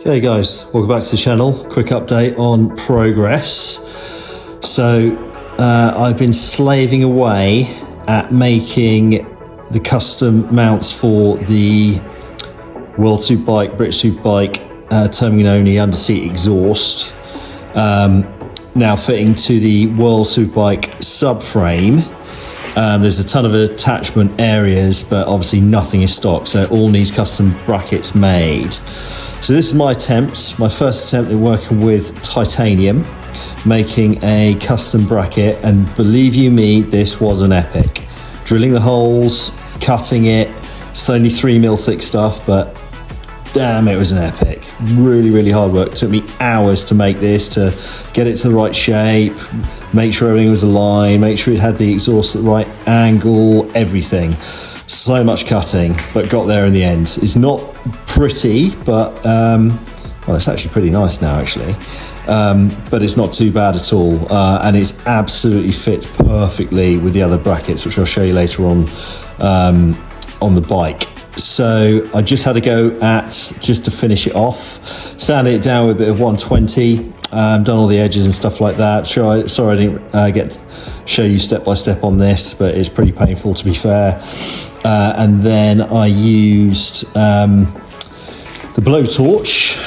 Hey guys, welcome back to the channel. Quick update on progress. So I've been slaving away at making the custom mounts for the World Superbike, British Superbike turning only under seat exhaust, now fitting to the World Superbike subframe. There's a ton of attachment areas, but obviously nothing is stock, so it all needs custom brackets made. So this is my attempt, my first attempt at working with titanium, making a custom bracket, and believe you me, this was an epic. Drilling the holes, cutting it, it's only 3mm thick stuff, but damn, it was an epic. Really hard work. It took me hours to make this, to get it to the right shape, make sure everything was aligned, make sure it had the exhaust at the right angle, everything. So much cutting, but got there in the end. It's not pretty, but well, it's actually pretty nice now actually, but it's not too bad at all, and it's absolutely fit perfectly with the other brackets, which I'll show you later on the bike. So I just had to go at, just to finish it off, sanded it down with a bit of 120, done all the edges and stuff like that. Sorry I didn't get to show you step by step on this, but it's pretty painful to be fair. And then I used the blowtorch,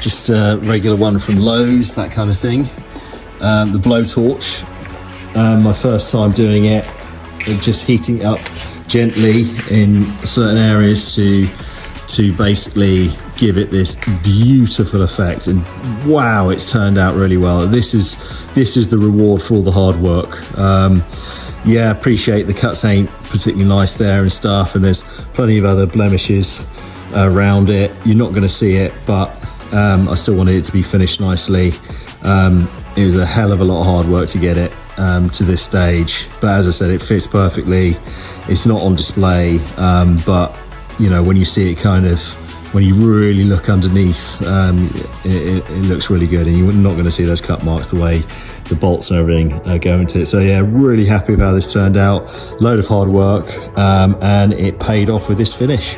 just a regular one from Lowe's, that kind of thing. The blowtorch, my first time doing it, just heating it up gently in certain areas to basically give it this beautiful effect, and wow, it's turned out really well. This is the reward for all the hard work. Yeah, appreciate the cuts ain't particularly nice there and stuff, and there's plenty of other blemishes around it. You're not going to see it, but I still wanted it to be finished nicely. It was a hell of a lot of hard work to get it to this stage, but as I said, it fits perfectly. It's not on display, but you know, when you see it kind of, when you really look underneath, it looks really good, and you're not going to see those cut marks the way the bolts and everything go into it. So yeah, really happy with how this turned out. Load of hard work, and it paid off with this finish.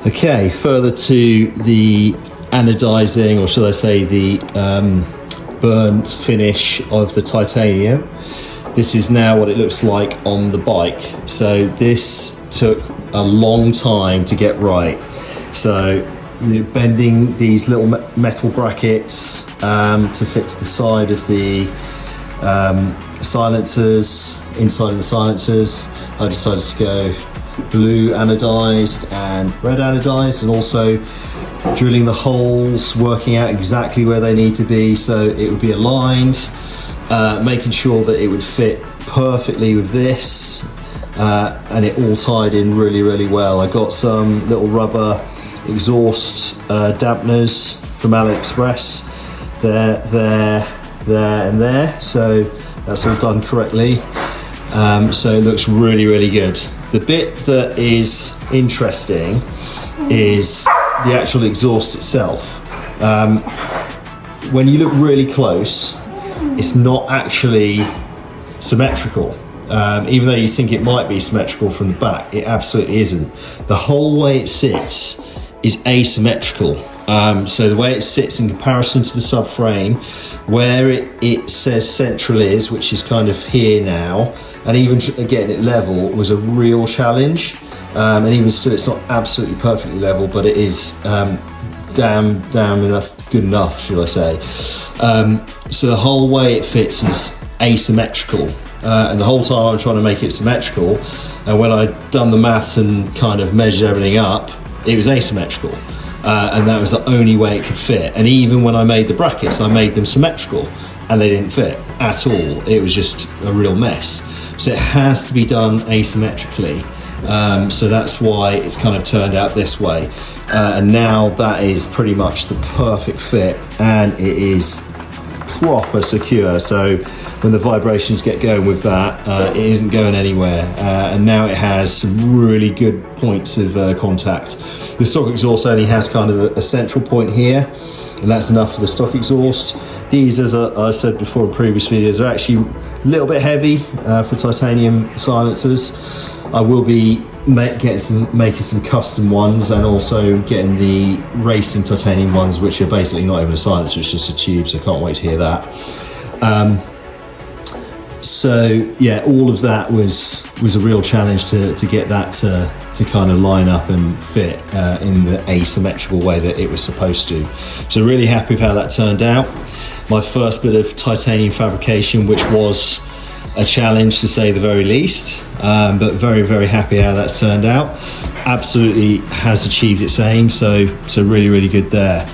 Okay, further to the anodizing, or should I say the burnt finish of the titanium. This is now what it looks like on the bike. So this took a long time to get right. So bending these little metal brackets to fit to the side of the silencers, inside of the silencers, I decided to go blue anodized and red anodized, and also drilling the holes, working out exactly where they need to be so it would be aligned, making sure that it would fit perfectly with this, and it all tied in really well. I got some little rubber exhaust dampeners from AliExpress, there and there, so that's all done correctly. So it looks really good. The bit that is interesting is the actual exhaust itself. When you look really close, it's not actually symmetrical. Even though you think it might be symmetrical from the back, it absolutely isn't. The whole way it sits is asymmetrical. So the way it sits in comparison to the subframe, where it says central is, which is kind of here now, and even getting it level was a real challenge. And even still, it's not absolutely perfectly level, but it is damn enough, good enough, should I say. So the whole way it fits is asymmetrical. And the whole time I'm trying to make it symmetrical, and when I'd done the maths and kind of measured everything up, it was asymmetrical. And that was the only way it could fit. And even when I made the brackets, I made them symmetrical, and they didn't fit at all. It was just a real mess. So it has to be done asymmetrically. So that's why it's kind of turned out this way. And now that is pretty much the perfect fit, and it is proper secure. So when the vibrations get going with that, it isn't going anywhere. And now it has some really good points of contact. The stock exhaust only has kind of a central point here, and that's enough for the stock exhaust. These, as I said before in previous videos, are actually a little bit heavy for titanium silencers. I will be making some custom ones, and also getting the racing titanium ones, which are basically not even a silencer, it's just a tube, so I can't wait to hear that. So yeah, all of that was a real challenge to get that to kind of line up and fit in the asymmetrical way that it was supposed to. So really happy with how that turned out. My first bit of titanium fabrication, which was a challenge to say the very least, but very, very happy how that's turned out. Absolutely has achieved its aim, so really, really good there.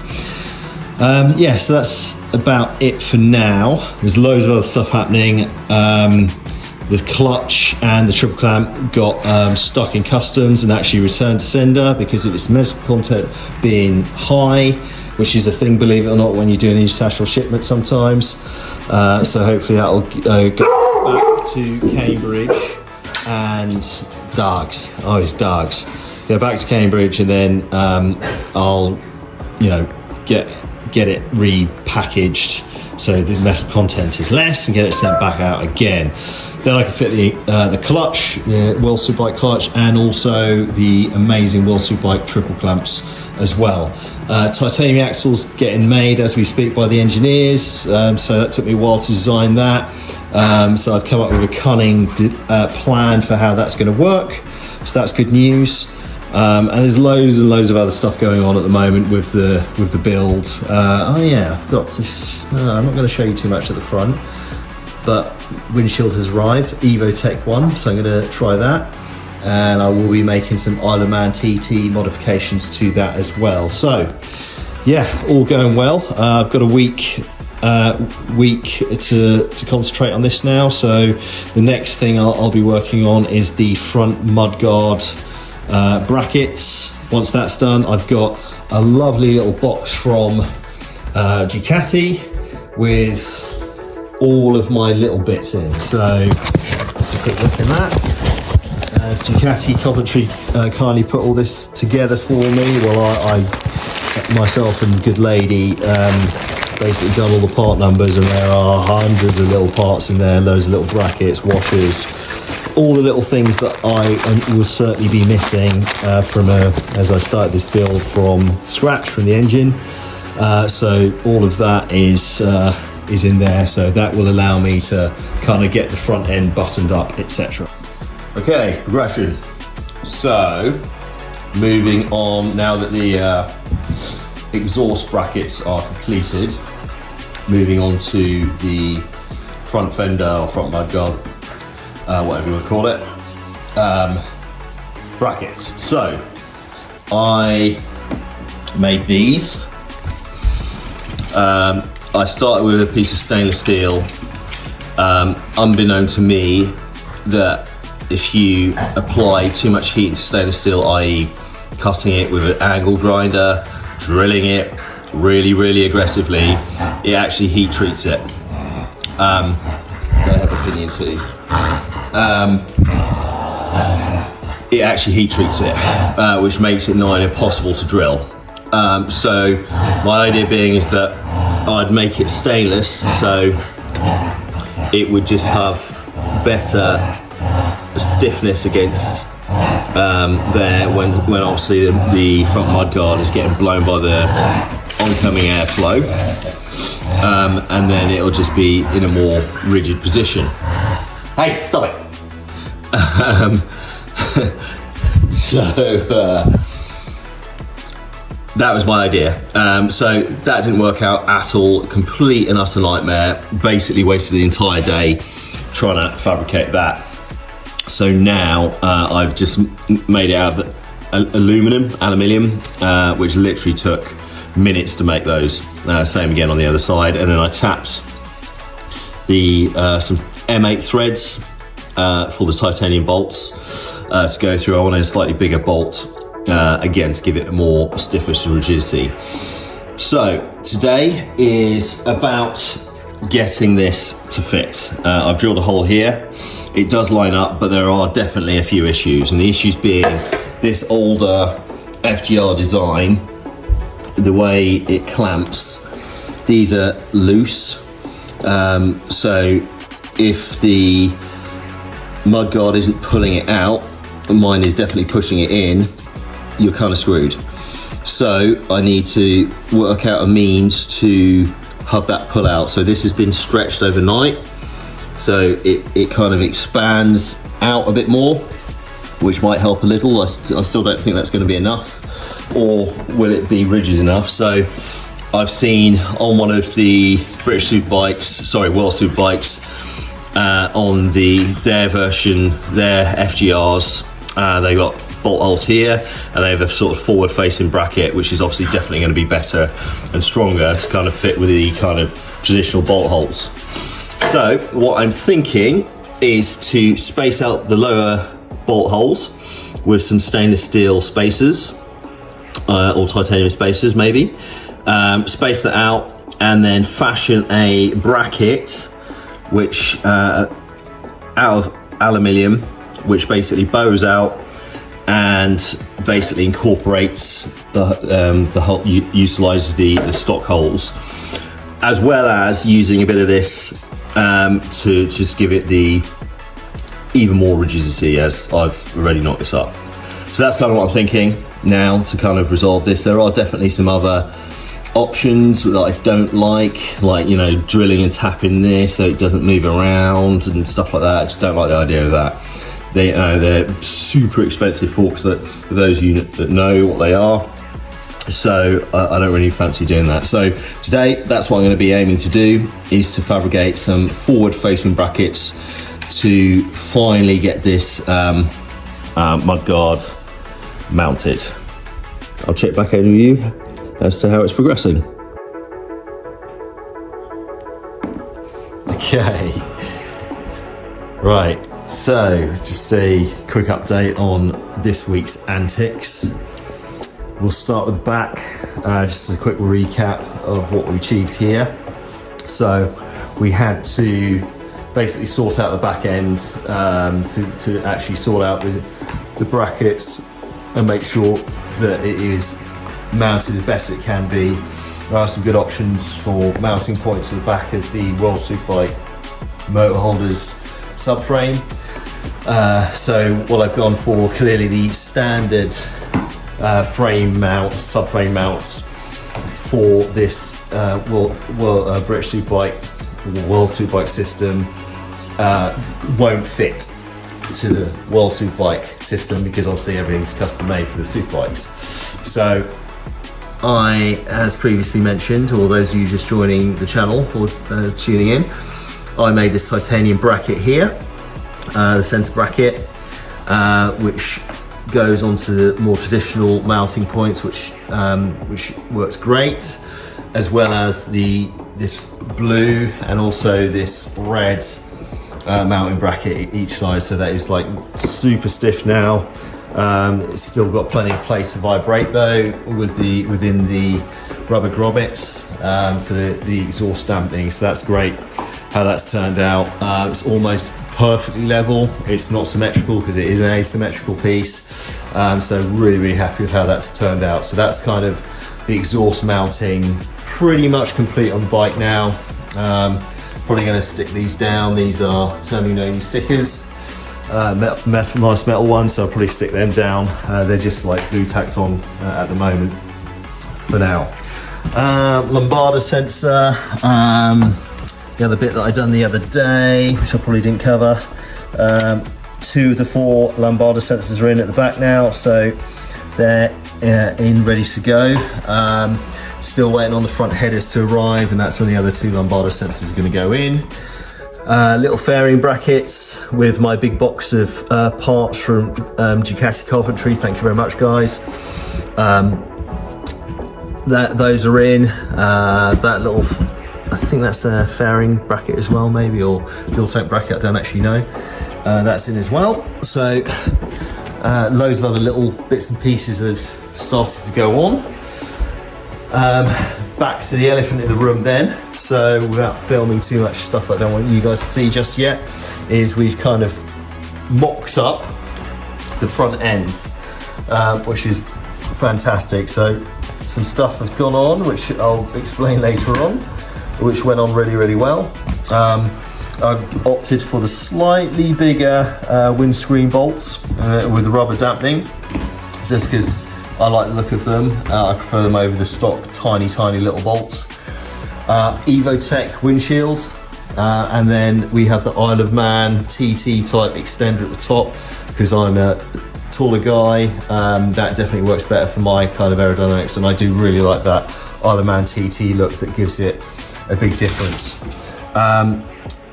Yeah, so that's about it for now. There's loads of other stuff happening. The clutch and the triple clamp got stuck in customs and actually returned to sender because of its metal content being high, which is a thing, believe it or not, when you do an international shipment sometimes. So hopefully that'll go back to Cambridge and Dargs. Oh, it's Dargs. Go back to Cambridge, and then I'll, get it repackaged so the metal content is less, and get it sent back out again. Then I can fit the clutch, the World Superbike clutch, and also the amazing World Superbike triple clamps as well. Titanium axles getting made as we speak by the engineers, so that took me a while to design that. So I've come up with a cunning plan for how that's going to work, so that's good news. And there's loads and loads of other stuff going on at the moment with the build. Oh yeah, I've got to. I'm not going to show you too much at the front, but windshield has arrived, Evo Tech 1, so I'm going to try that, and I will be making some Isle of Man TT modifications to that as well. So yeah, all going well. I've got a week to concentrate on this now. So the next thing I'll be working on is the front mudguard brackets. Once that's done, I've got a lovely little box from Ducati with all of my little bits in. So let's a quick look at that. Ducati Coventry kindly put all this together for me. Well, I myself and good lady basically done all the part numbers, and there are hundreds of little parts in there, loads of little brackets, washers, all the little things that I will certainly be missing as I started this build from scratch from the engine. So all of that is in there, so that will allow me to kind of get the front end buttoned up, etc. Okay, progression. So moving on, now that the exhaust brackets are completed, moving on to the front fender or front mudguard, whatever you want to call it, brackets. So I made these. I started with a piece of stainless steel, unbeknown to me that if you apply too much heat into stainless steel, i.e. cutting it with an angle grinder, drilling it really, really aggressively, it actually heat treats it. I have opinion too. It actually heat treats it, which makes it nigh impossible to drill. So my idea being is that I'd make it stainless, so it would just have better stiffness against there when obviously the front mudguard is getting blown by the oncoming airflow, and then it'll just be in a more rigid position. Hey, stop it! That was my idea. So that didn't work out at all. Complete and utter nightmare. Basically wasted the entire day trying to fabricate that. So now I've just made it out of aluminium, which literally took minutes to make those. Same again on the other side. And then I tapped the some M8 threads for the titanium bolts to go through. I wanted a slightly bigger bolt, again, to give it more stiffness and rigidity. So today is about getting this to fit. I've drilled a hole here. It does line up, but there are definitely a few issues, and the issues being this older FGR design, the way it clamps, these are loose, so if the mudguard isn't pulling it out, mine is definitely pushing it in, you're kind of screwed. So I need to work out a means to have that pull out. So this has been stretched overnight, so it kind of expands out a bit more, which might help a little. I still don't think that's going to be enough, or will it be rigid enough? So I've seen on one of the British Superbikes, sorry, World Superbikes, on their version, their FGRs, they got bolt holes here, and they have a sort of forward facing bracket, which is obviously definitely going to be better and stronger to kind of fit with the kind of traditional bolt holes. So what I'm thinking is to space out the lower bolt holes with some stainless steel spacers, or titanium spacers maybe, space that out, and then fashion a bracket which out of aluminium, which basically bows out and basically incorporates the whole, utilizes the stock holes, as well as using a bit of this to just give it the even more rigidity, as I've already knocked this up. So that's kind of what I'm thinking now to kind of resolve this. There are definitely some other options that I don't like, you know, drilling and tapping this so it doesn't move around and stuff like that. I just don't like the idea of that. They're super expensive forks, that for those of you that know what they are. So I don't really fancy doing that. So today, that's what I'm going to be aiming to do, is to fabricate some forward-facing brackets to finally get this mudguard mounted. I'll check back over you as to how it's progressing. Okay, right, so just a quick update on this week's antics. We'll start with the back, just as a quick recap of what we achieved here. So we had to basically sort out the back end to actually sort out the brackets and make sure that it is mounted as best it can be. There are some good options for mounting points at the back of the World Superbike motor holders subframe. So what I've gone for, clearly the standard frame mounts, subframe mounts for this British Superbike, World Superbike system won't fit to the World Superbike system, because obviously everything's custom made for the Superbikes. So I, as previously mentioned, or those of you just joining the channel or tuning in, I made this titanium bracket here, the center bracket, which goes onto the more traditional mounting points, which works great, as well as this blue and also this red mounting bracket each side. So that is like super stiff now. It's still got plenty of place to vibrate though, within the rubber grommets for the exhaust damping. So that's great how that's turned out. It's almost perfectly level. It's not symmetrical because it is an asymmetrical piece. So really happy with how that's turned out. So that's kind of the exhaust mounting pretty much complete on the bike now. Probably going to stick these down. These are Terminoni stickers, nice metal ones, so I'll probably stick them down. They're just like glue tacked on at the moment for now. Lombarda sensor, the other bit that I done the other day, which I probably didn't cover. 2 of the 4 Lombarda sensors are in at the back now, so they're in, ready to go. Still waiting on the front headers to arrive, and that's when the other 2 Lombarda sensors are going to go in. Little fairing brackets with my big box of parts from Ducati Coventry. Thank you very much, guys. Those are in. That little, I think that's a fairing bracket as well, maybe, or fuel tank bracket, I don't actually know. That's in as well. So loads of other little bits and pieces have started to go on. Back to the elephant in the room then. So without filming too much stuff that I don't want you guys to see just yet, is we've kind of mocked up the front end, which is fantastic. So some stuff has gone on, which I'll explain later on, which went on really well. I've opted for the slightly bigger windscreen bolts with the rubber dampening, just because I like the look of them. I prefer them over the stock tiny little bolts. Evotech windshield, and then we have the Isle of Man TT type extender at the top, because I'm a taller guy. That definitely works better for my kind of aerodynamics, and I do really like that Isle of Man TT look that gives it a big difference.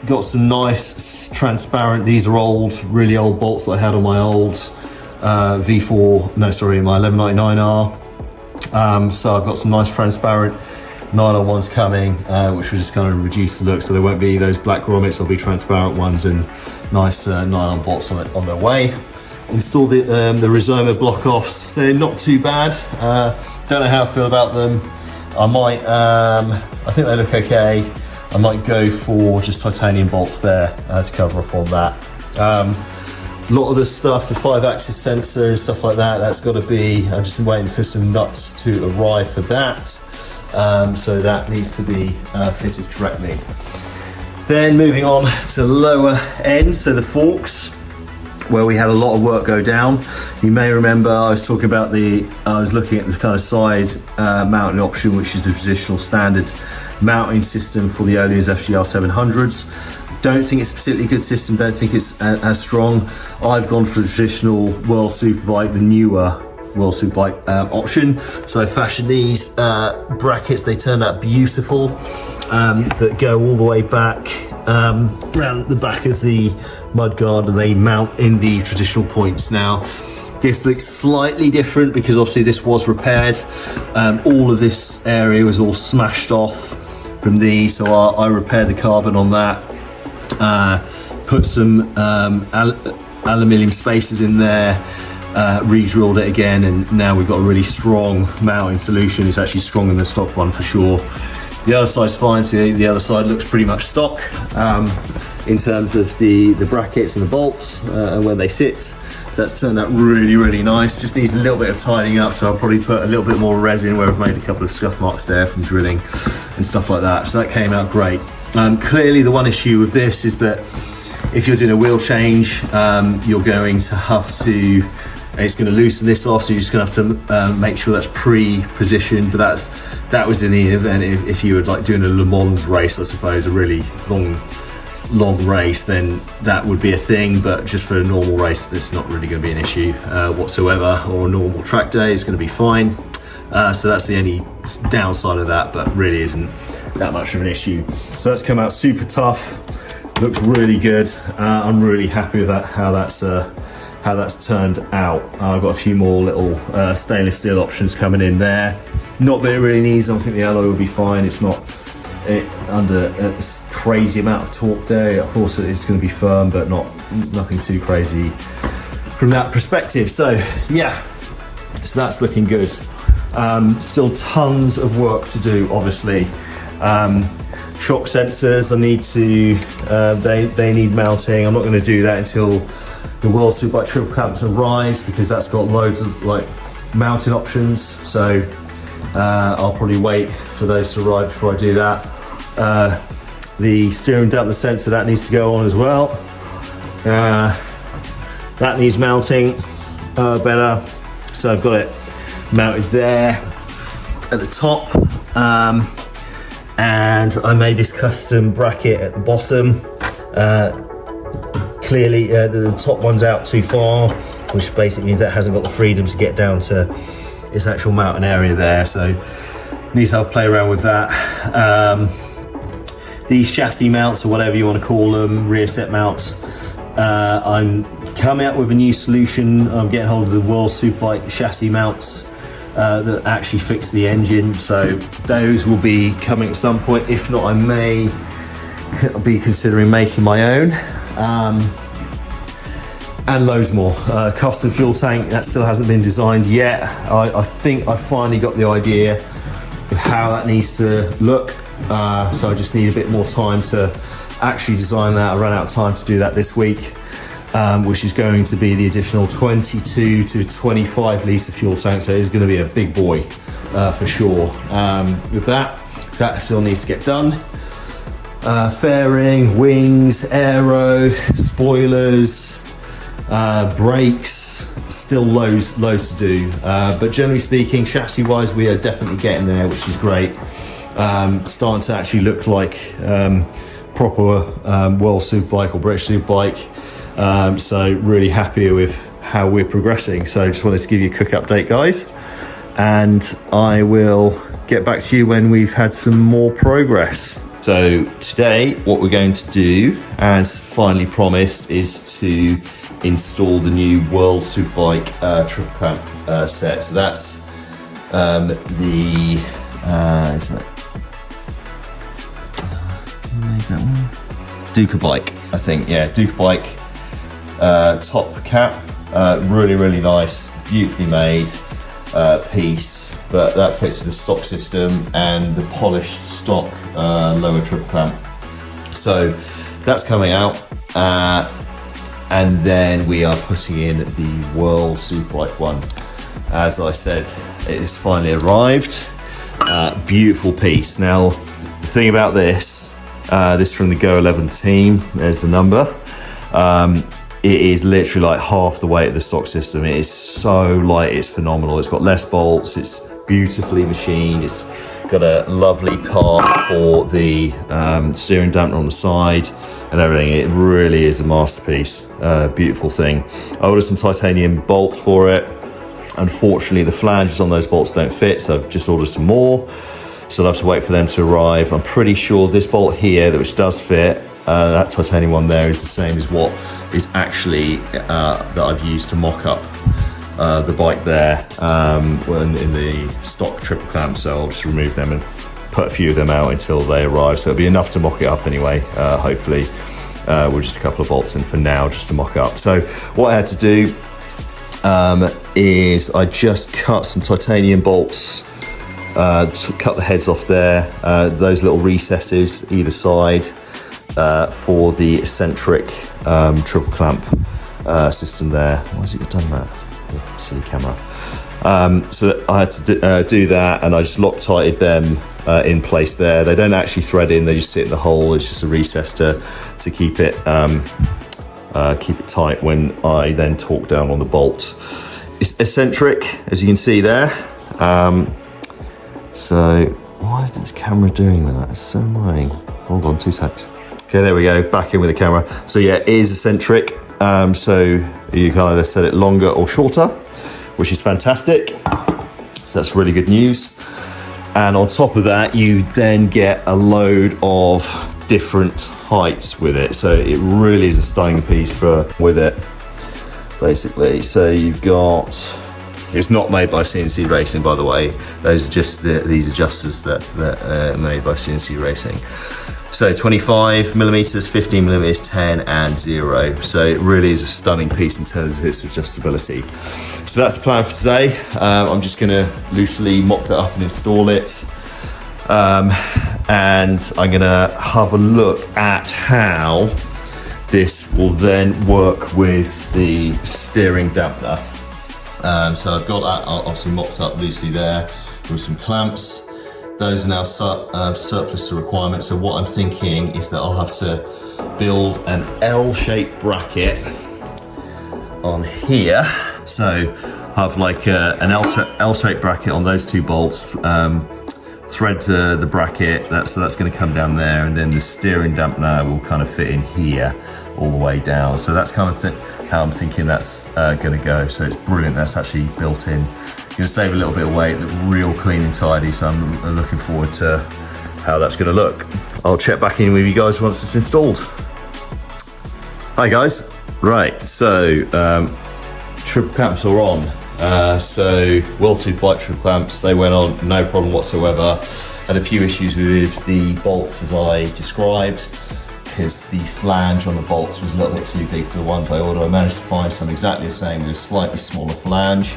Got some nice transparent, these are really old bolts that I had on my old my 1199R. So I've got some nice transparent nylon ones coming, which will just kind of reduce the look, so there won't be those black grommets, there'll be transparent ones and nice nylon bolts on their way. Installed the Rizoma block offs. They're not too bad. Don't know how I feel about them. I might, I think they look okay. I might go for just titanium bolts there to cover off on that. A lot of the stuff, the 5-axis sensor and stuff like that, that's got to be, I'm just waiting for some nuts to arrive for that. So that needs to be fitted correctly. Then moving on to the lower end, so the forks, where we had a lot of work go down. You may remember I was talking about I was looking at the kind of side mounting option, which is the traditional standard mounting system for the Olia's FGR 700s. Don't think it's a particularly good system, don't think it's as strong. I've gone for the traditional World Superbike, the newer World Superbike option. So I fashioned these brackets, they turned out beautiful, that go all the way back around the back of the mudguard, and they mount in the traditional points. Now, this looks slightly different because obviously this was repaired. All of this area was all smashed off from these, so I repaired the carbon on that, put some aluminium spacers in there, re-drilled it again, and now we've got a really strong mounting solution. It's actually stronger than the stock one for sure. The other side's fine, so the other side looks pretty much stock in terms of the brackets and the bolts and where they sit. So that's turned out really nice. Just needs a little bit of tidying up, so I'll probably put a little bit more resin where I've made a couple of scuff marks there from drilling and stuff like that. So that came out great. Clearly the one issue with this is that if you're doing a wheel change, you're going to have to, it's going to loosen this off, so you're just going to have to make sure that's pre-positioned. But that was in the event if you were like doing a Le Mans race, I suppose, a really long race, then that would be a thing. But just for a normal race, it's not really going to be an issue whatsoever, or a normal track day is going to be fine. So that's the only downside of that, but really isn't that much of an issue. So that's come out super tough, looks really good. I'm really happy with that, how that's turned out. I've got a few more little stainless steel options coming in there. Not that it really needs them. I think the alloy will be fine. It's not under a crazy amount of torque there. Of course it's going to be firm, but nothing too crazy from that perspective. So yeah, so that's looking good. Still tons of work to do, obviously. Shock sensors, I need to, they need mounting. I'm not going to do that until the World Superbike triple clamps arrives, because that's got loads of like mounting options. So I'll probably wait for those to arrive before I do that. The steering damper sensor, that needs to go on as well. That needs mounting better. So I've got it mounted there at the top. And I made this custom bracket at the bottom. Clearly the top one's out too far, which basically means that hasn't got the freedom to get down to its actual mounting area there, so needs to have a play around with that. These chassis mounts, or whatever you want to call them, rear set mounts, I'm coming up with a new solution. I'm getting hold of the World Superbike chassis mounts that actually fix the engine, so those will be coming at some point. If not, I may be considering making my own. And loads more. Custom fuel tank, that still hasn't been designed yet. I think I finally got the idea of how that needs to look. So I just need a bit more time to actually design that. I ran out of time to do that this week, which is going to be the additional 22 to 25 litre fuel tank. So it's going to be a big boy for sure with that. So that still needs to get done. fairing, wings, aero, spoilers, brakes, still loads to do. But generally speaking, chassis wise, we are definitely getting there, which is great. Starting to actually look like proper World Superbike or British Superbike. So really happy with how we're progressing. So just wanted to give you a quick update, guys, and I will get back to you when we've had some more progress. So today what we're going to do, as finally promised, is to install the new World Superbike triple clamp set. So that's isn't it? Can I make that one? Ducati, I think. Yeah, Ducati top cap. Really nice, beautifully made piece, but that fits with the stock system and the polished stock lower triple clamp. So that's coming out, and then we are putting in the World Superbike one. As I said, it has finally arrived. Beautiful piece. Now the thing about this from the Go 11 team, there's the number. It is literally like half the weight of the stock system. It is so light, it's phenomenal. It's got less bolts, it's beautifully machined, it's got a lovely part for the steering dampener on the side and everything. It really is a masterpiece, beautiful thing. I ordered some titanium bolts for it. Unfortunately, the flanges on those bolts don't fit, so I've just ordered some more. So I'll have to wait for them to arrive. I'm pretty sure this bolt here, which does fit, that titanium one there, is the same as what is actually that I've used to mock up the bike there in the stock triple clamp. So I'll just remove them and put a few of them out until they arrive. So it'll be enough to mock it up anyway, hopefully. With just a couple of bolts in for now, just to mock up. So what I had to do is I just cut some titanium bolts, cut the heads off there, those little recesses either side, for the eccentric triple clamp system there. Why has it done that? The silly camera. So I had to do that, and I just Loctited them in place there. They don't actually thread in, they just sit in the hole. It's just a recess to keep it tight when I then torque down on the bolt. It's eccentric, as you can see there. So why is this camera doing that? It's so annoying. Hold on 2 secs. Okay, there we go, back in with the camera. So yeah, it is eccentric. So you can either set it longer or shorter, which is fantastic. So that's really good news. And on top of that, you then get a load of different heights with it. So it really is a stunning piece with it, basically. So you've got, it's not made by CNC Racing, by the way. Those are just these adjusters that are made by CNC Racing. So 25 millimeters, 15 millimeters, 10 and 0. So it really is a stunning piece in terms of its adjustability. So that's the plan for today. I'm just gonna loosely mock that up and install it. And I'm gonna have a look at how this will then work with the steering dampener. So I've got that obviously mocked up loosely there with some clamps. Those are now surplus to requirements. So what I'm thinking is that I'll have to build an L-shaped bracket on here. So have like an L-shaped bracket on those 2 bolts, thread the bracket, so that's going to come down there, and then the steering dampener will kind of fit in here all the way down. So that's kind of how I'm thinking that's going to go. So it's brilliant that's actually built in. Going to save a little bit of weight, look real clean and tidy, so I'm looking forward to how that's going to look. I'll check back in with you guys once it's installed. Hi guys. Right, so triple clamps are on. So World Superbike triple clamps, they went on, no problem whatsoever. Had a few issues with the bolts as I described, because the flange on the bolts was a little bit too big for the ones I ordered. I managed to find some exactly the same with a slightly smaller flange,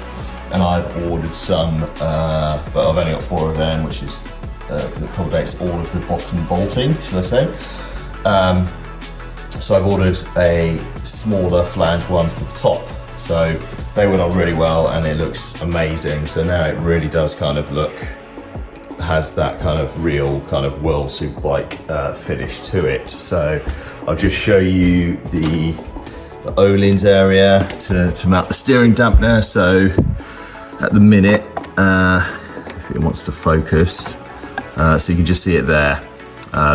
and I've ordered some, but I've only got 4 of them, which is that accommodates all of the bottom bolting, should I say. So I've ordered a smaller flange one for the top. So they went on really well and it looks amazing. So now it really does kind of look has that kind of real kind of World Superbike finish to it. So I'll just show you the O-lins area to mount the steering dampener. So at the minute, if it wants to focus, so you can just see it there,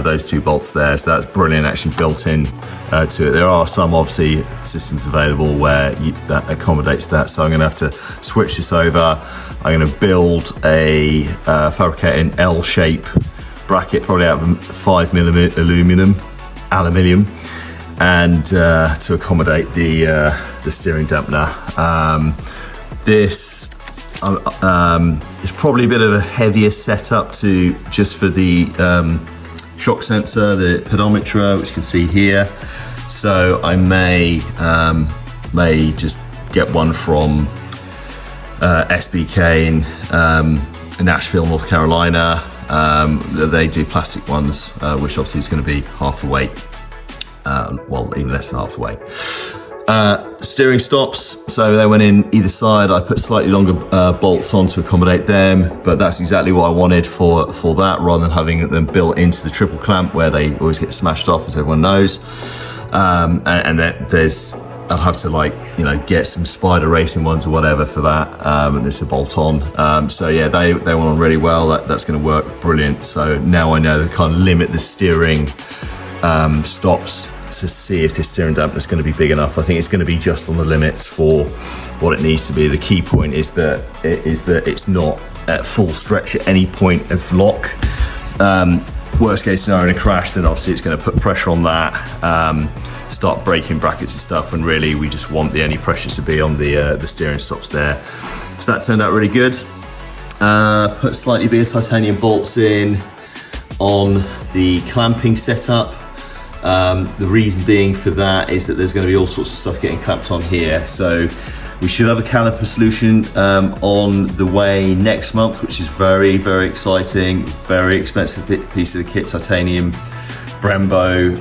those two bolts there. So that's brilliant, actually built in to it. There are some obviously systems available where that accommodates that. So I'm going to have to switch this over. I'm going to build a Fabricating L-shape bracket, probably out of 5mm aluminium, and to accommodate the steering dampener. This is probably a bit of a heavier setup just for the shock sensor, the pedometer, which you can see here. So I may just get one from SBK in Nashville, North Carolina. They do plastic ones, which obviously is going to be half the weight. Well, even less than half the weight. Steering stops, so they went in either side. I put slightly longer bolts on to accommodate them, but that's exactly what I wanted for that, rather than having them built into the triple clamp where they always get smashed off, as everyone knows. And there's, I'll have to get some Spider racing ones or whatever for that, and it's a bolt on. So yeah, they went on really well. That's going to work brilliant. So now I know they can't limit the steering stops to see if this steering dampener is going to be big enough. I think it's going to be just on the limits for what it needs to be. The key point is that it's not at full stretch at any point of lock. Worst case scenario in a crash, then obviously it's going to put pressure on that, start breaking brackets and stuff, and really we just want the only pressure to be on the steering stops there. So that turned out really good. Put slightly bigger titanium bolts in on the clamping setup. The reason being for that is that there's going to be all sorts of stuff getting clamped on here. So we should have a caliper solution on the way next month, which is very, very exciting. Very expensive piece of the kit, titanium, Brembo,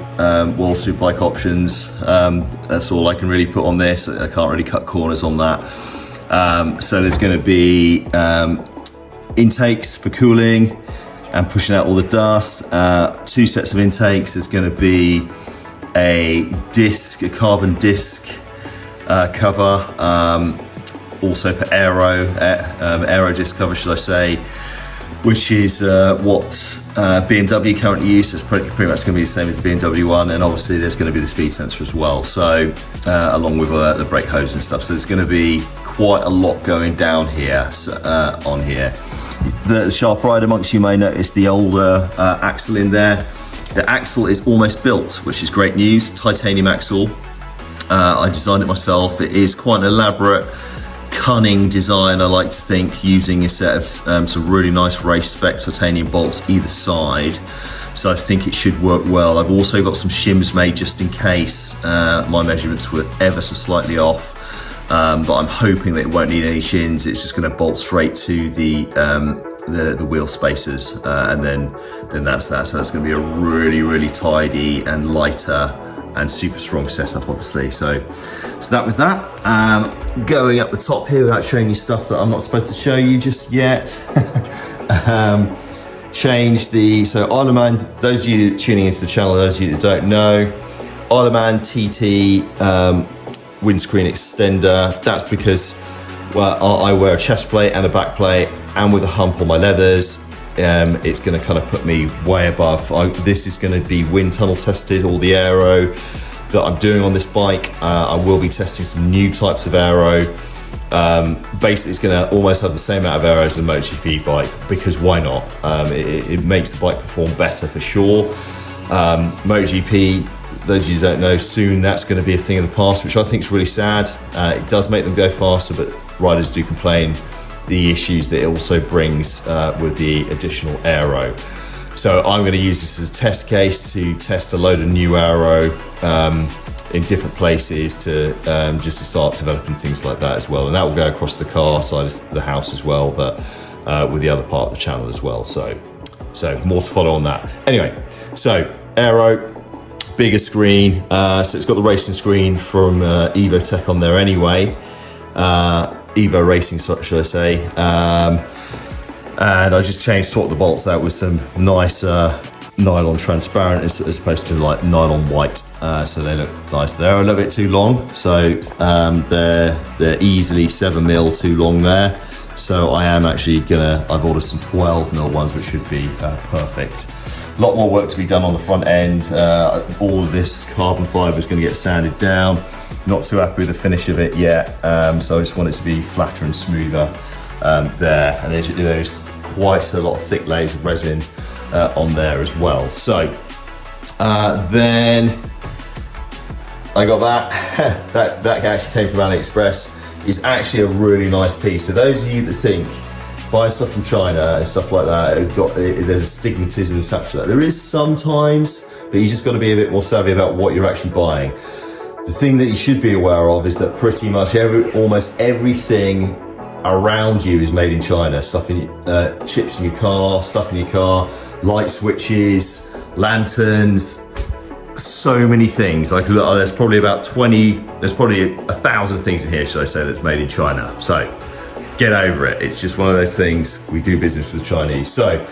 World Superbike options. That's all I can really put on this. I can't really cut corners on that. So there's going to be intakes for cooling and pushing out all the dust. 2 sets of intakes. There's going to be a carbon disc cover, also for aero disc cover, should I say, which is what BMW currently use. It's pretty much going to be the same as the BMW one, and obviously there's going to be the speed sensor as well. So along with the brake hose and stuff. So there's going to be quite a lot going down here, on here. The sharp rider amongst you may notice the older axle in there. The axle is almost built, which is great news. Titanium axle. I designed it myself. It is quite an elaborate, cunning design, I like to think, using a set of some really nice race spec titanium bolts either side. So I think it should work well. I've also got some shims made just in case my measurements were ever so slightly off. But I'm hoping that it won't need any shins. It's just going to bolt straight to the wheel spacers, and then that's that. So that's going to be a really, really tidy and lighter and super strong setup, obviously. So that was that. Going up the top here without showing you stuff that I'm not supposed to show you just yet. Change so Isle of Man, those of you tuning into the channel, those of you that don't know, Isle of Man TT windscreen extender. That's because, well, I wear a chest plate and a back plate, and with a hump on my leathers, it's going to kind of put me way above. This is going to be wind tunnel tested, all the aero that I'm doing on this bike. I will be testing some new types of aero. Basically, it's going to almost have the same amount of aero as a MotoGP bike, because why not? It makes the bike perform better for sure. MotoGP, those of you who don't know, soon that's going to be a thing of the past, which I think is really sad. It does make them go faster, but riders do complain the issues that it also brings with the additional aero. So I'm going to use this as a test case to test a load of new aero in different places to just to start developing things like that as well. And that will go across the car side of the house as well, with the other part of the channel as well. So more to follow on that. Anyway, so aero, bigger screen. So it's got the racing screen from Evotech on there anyway. Evo Racing, should I say. And I just swapped the bolts out with some nice nylon transparent as opposed to like nylon white, so they look nice. They're a little bit too long, so they're easily 7mm too long there. So I am actually I've ordered some 12mm ones, which should be perfect. A lot more work to be done on the front end. All of this carbon fiber is going to get sanded down. Not too happy with the finish of it yet, so I just want it to be flatter and smoother there. And there's quite a lot of thick layers of resin on there as well. So then I got that. that actually came from AliExpress. Is actually a really nice piece. So those of you that think buying stuff from China and stuff like that, there's a stigmatism attached to that. There is sometimes, but you just got to be a bit more savvy about what you're actually buying. The thing that you should be aware of is that pretty much almost everything around you is made in China. Stuff in chips in your car, stuff in your car, light switches, lanterns, so many things. Like there's probably about 1,000 things in here, should I say, that's made in China. So get over it. It's just one of those things. We do business with Chinese. So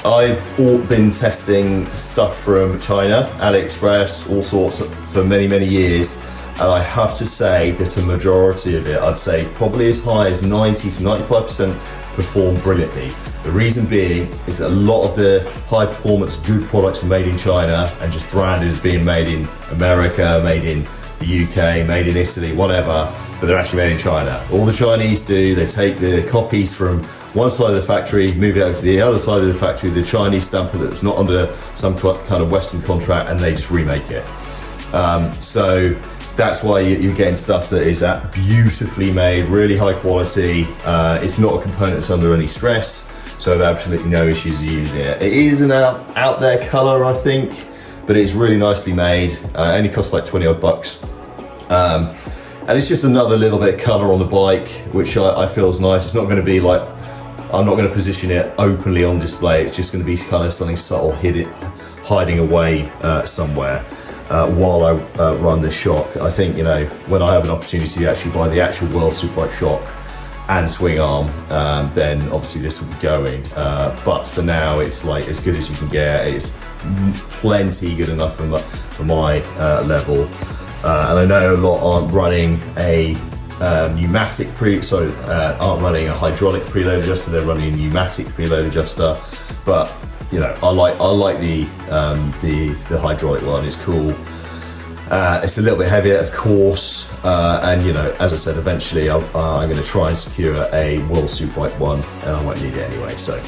I've been testing stuff from China, AliExpress, all sorts for many, many years. And I have to say that a majority of it, I'd say probably as high as 90 to 95% perform brilliantly. The reason being is that a lot of the high performance good products are made in China and just branded as being made in America, made in the UK, made in Italy, whatever, but they're actually made in China. All the Chinese do, they take the copies from one side of the factory, move it over to the other side of the factory, the Chinese stamper that's not under some kind of Western contract, and they just remake it. So that's why you're getting stuff that is beautifully made, really high quality. It's not a component that's under any stress, so I have absolutely no issues using it. It is an out there color, I think, but it's really nicely made. It only costs like 20 odd bucks. And it's just another little bit of color on the bike, which I feel is nice. It's not going to be like, I'm not going to position it openly on display. It's just going to be kind of something subtle, hiding away somewhere. While I run this shock. I think, when I have an opportunity to actually buy the actual World Superbike shock and swing arm, then obviously this will be going. But for now, it's like as good as you can get. It's plenty good enough for my level. And I know a lot aren't running a aren't running a hydraulic preload adjuster. They're running a pneumatic preload adjuster, but I like the hydraulic one. It's cool. It's a little bit heavier, of course, and as I said, eventually I'm going to try and secure a World Superbike one, and I won't need it anyway. So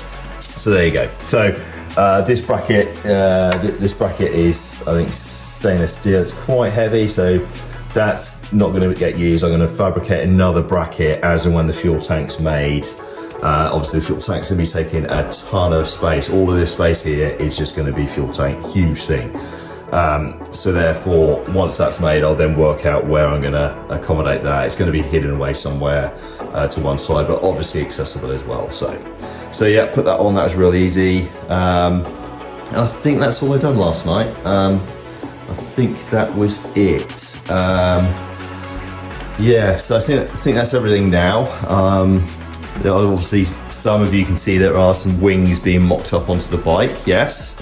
there you go. So this bracket is, I think, stainless steel. It's quite heavy, so that's not going to get used. I'm going to fabricate another bracket as and when the fuel tank's made. Obviously the fuel tank's going to be taking a ton of space. All of this space here is just going to be fuel tank, huge thing. So therefore, once that's made, I'll then work out where I'm going to accommodate that. It's going to be hidden away somewhere to one side, but obviously accessible as well. So yeah, put that on. That was real easy. And I think that's all I done last night. I think that was it. Yeah, so I think that's everything now. Obviously, some of you can see there are some wings being mocked up onto the bike, yes.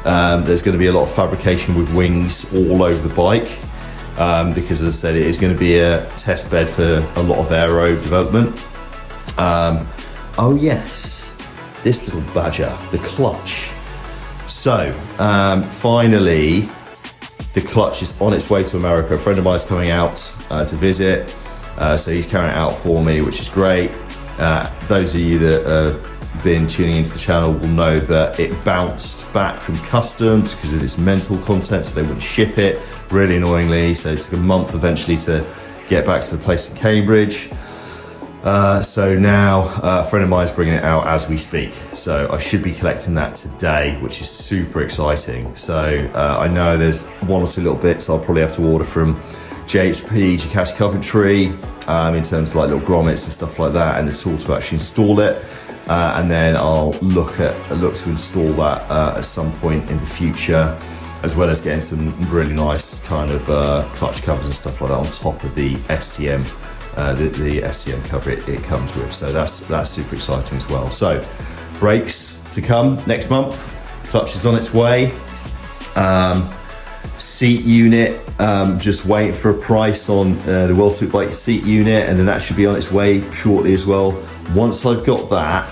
There's going to be a lot of fabrication with wings all over the bike, because as I said, it is going to be a test bed for a lot of aero development. Oh yes, this little badger, the clutch. So, finally, the clutch is on its way to America. A friend of mine is coming out to visit, so he's carrying it out for me, which is great. Those of you that have been tuning into the channel will know that it bounced back from customs because of its mental content, so they wouldn't ship it, really annoyingly. So it took a month eventually to get back to the place in Cambridge. So now a friend of mine is bringing it out as we speak. So I should be collecting that today, which is super exciting. So I know there's one or two little bits I'll probably have to order from JHP, Ducati Coventry, in terms of like little grommets and stuff like that, and the tool to actually install it. And then I'll look to install that at some point in the future, as well as getting some really nice kind of clutch covers and stuff like that on top of the STM, the STM cover it comes with. So that's super exciting as well. So brakes to come next month. Clutch is on its way. Seat unit, just waiting for a price on the World Superbike seat unit, and then that should be on its way shortly as well. Once I've got that,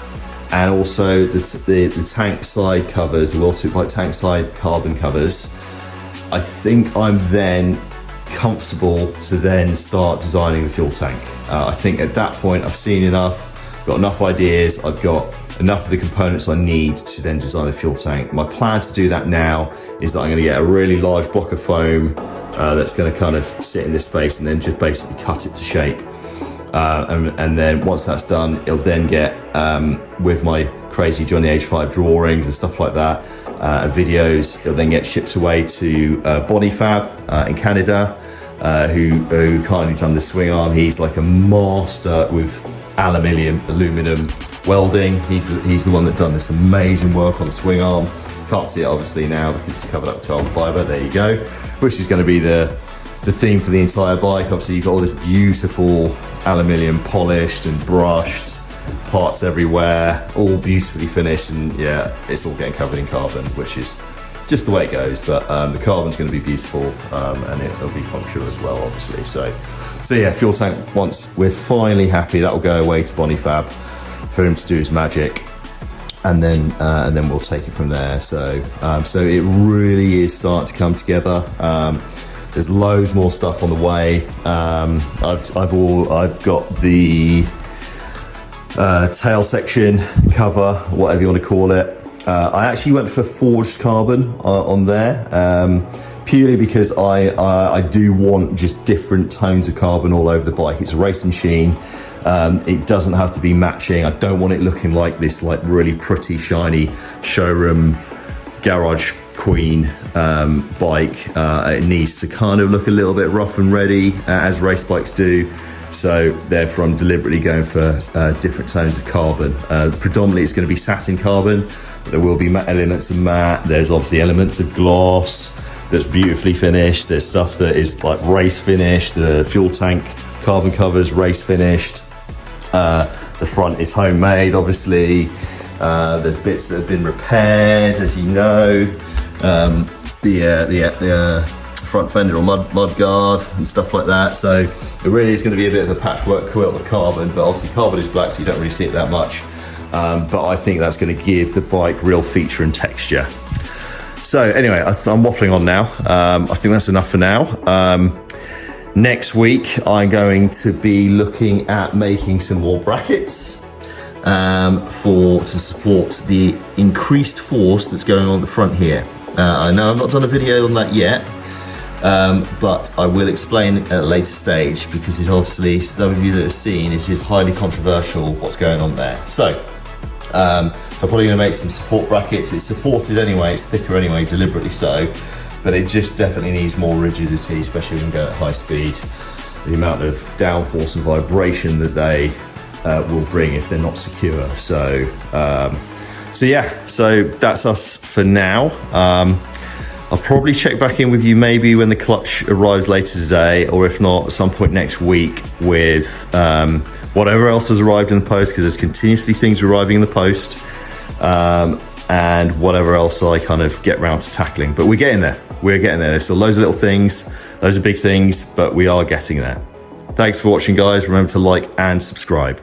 and also the tank side covers, the World Superbike tank side carbon covers, I think I'm then comfortable to then start designing the fuel tank. I think at that point I've seen enough, got enough ideas, I've got enough of the components I need to then design the fuel tank. My plan to do that now is that I'm going to get a really large block of foam that's going to kind of sit in this space, and then just basically cut it to shape. And then once that's done, it'll then get, with my crazy Johnny H5 drawings and stuff like that, and videos, it'll then get shipped away to Bonnie Fab in Canada, who kindly done the swing arm. He's like a master with aluminum welding. He's the one that done this amazing work on the swing arm. Can't see it obviously now because it's covered up with carbon fiber. There you go. Which is going to be the theme for the entire bike. Obviously you've got all this beautiful aluminium, polished and brushed, parts everywhere, all beautifully finished, and yeah, it's all getting covered in carbon, which is just the way it goes. But the carbon's going to be beautiful, and it'll be functional as well, obviously. So yeah, fuel tank, once we're finally happy, that will go away to Bonnie Fab for him to do his magic, and then we'll take it from there. So it really is starting to come together. There's loads more stuff on the way. I've got the tail section cover, whatever you want to call it. I actually went for forged carbon on there, purely because I do want just different tones of carbon all over the bike. It's a racing machine. It doesn't have to be matching. I don't want it looking like this like really pretty shiny showroom garage queen bike. It needs to kind of look a little bit rough and ready, as race bikes do. So therefore I'm deliberately going for different tones of carbon. Predominantly it's going to be satin carbon, but there will be elements of matte. There's obviously elements of gloss that's beautifully finished. There's stuff that is like race finished. The fuel tank carbon covers race finished. The front is homemade, obviously. There's bits that have been repaired, as you know. The front fender or mud guard and stuff like that. So it really is going to be a bit of a patchwork quilt of carbon, but obviously carbon is black, so you don't really see it that much. But I think that's going to give the bike real feature and texture. So anyway, I'm waffling on now. I think that's enough for now. Next week, I'm going to be looking at making some more brackets to support the increased force that's going on at the front here. I know I've not done a video on that yet, but I will explain at a later stage, because it's obviously, some of you that have seen, it is highly controversial what's going on there. So I'm probably going to make some support brackets. It's supported anyway, it's thicker anyway, deliberately so, but it just definitely needs more rigidity, especially when you go at high speed. The amount of downforce and vibration that they will bring if they're not secure. So yeah, so that's us for now. I'll probably check back in with you maybe when the clutch arrives later today, or if not, at some point next week with whatever else has arrived in the post, because there's continuously things arriving in the post, and whatever else I kind of get around to tackling. But we're getting there. We're getting there. There's still loads of little things, loads of big things, but we are getting there. Thanks for watching, guys. Remember to like and subscribe.